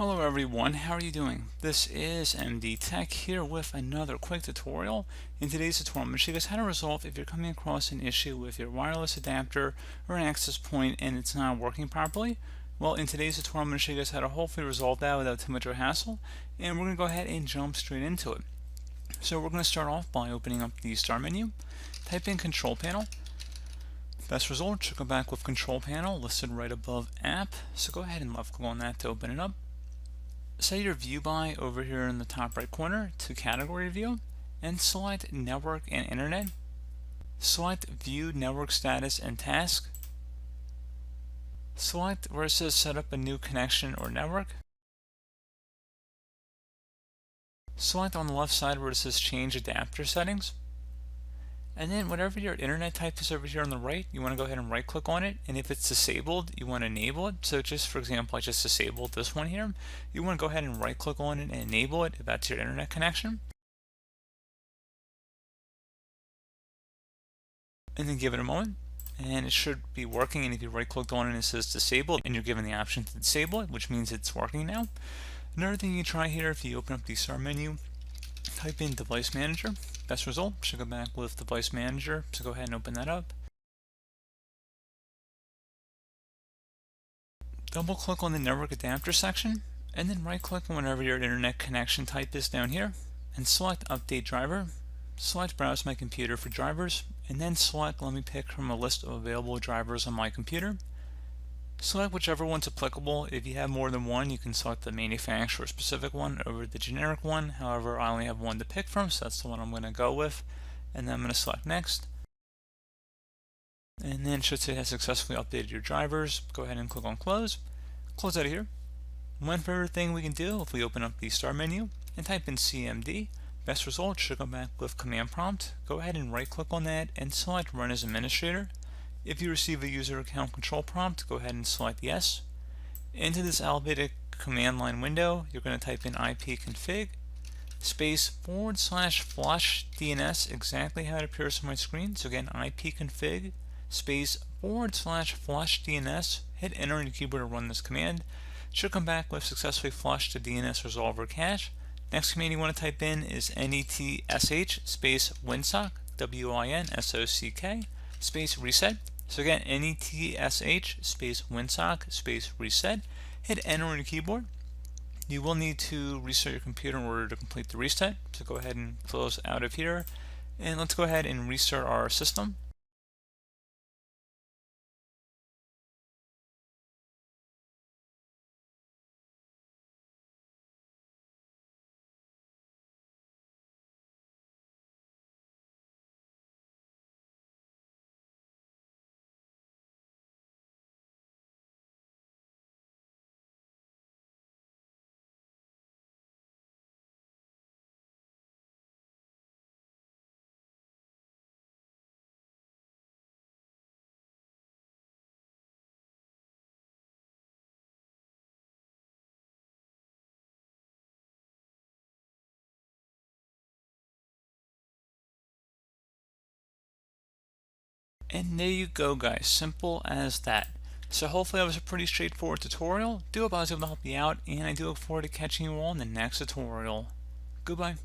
Hello everyone, how are you doing? This is MD Tech here with another quick tutorial. In today's tutorial, I'm going to show you guys how to resolve if you're coming across an issue with your wireless adapter or an access point and it's not working properly. Well, in today's tutorial, I'm going to show you guys how to hopefully resolve that without too much of a hassle, and we're going to go ahead and jump straight into it. So we're going to start off by opening up the Start menu, type in Control Panel. Best result should come back with Control Panel listed right above App, so go ahead and left click on that to open it up. Set your view by over here in the top right corner to Category View and select Network and Internet. Select View Network Status and Task. Select where it says Set up a new connection or network. Select on the left side where it says Change Adapter Settings. And then whatever your internet type is over here on the right, you want to go ahead and right click on it, and if it's disabled, you want to enable it. So just for example, I just disabled this one here. You want to go ahead and right click on it and enable it if that's your internet connection. And then give it a moment, and it should be working. And if you right clicked on it and it says disabled, and you're given the option to disable it, which means it's working now. Another thing you can try here, if you open up the Start menu, type in Device Manager. Best result should go back with Device Manager, so go ahead and open that up. Double click on the Network Adapter section, and then right click on whatever your internet connection type is down here, and select Update Driver. Select Browse My Computer for drivers, and then select Let me pick from a list of available drivers on my computer. Select whichever one's applicable. If you have more than one, you can select the manufacturer specific one over the generic one. However, I only have one to pick from, so that's the one I'm going to go with. And then I'm going to select Next. And then it should say it has successfully updated your drivers. Go ahead and click on Close. Close out of here. One favorite thing we can do, if we open up the Start menu and type in CMD, best result should come back with Command Prompt. Go ahead and right click on that and select Run as Administrator. If you receive a user account control prompt, go ahead and select Yes. Into this elevated command line window, you're going to type in ipconfig space /flush DNS, exactly how it appears on my screen. So again, ipconfig space /flush DNS. Hit enter on your keyboard to run this command. It should come back with successfully flushed the DNS resolver cache. Next command you want to type in is netsh space winsock, WINSOCK, space reset. So again, netsh space winsock space reset. Hit enter on your keyboard. You will need to restart your computer in order to complete the reset. So go ahead and close out of here. And let's go ahead and restart our system. And there you go, guys, simple as that. So hopefully that was a pretty straightforward tutorial. Do hope I was able to help you out, and I do look forward to catching you all in the next tutorial. Goodbye.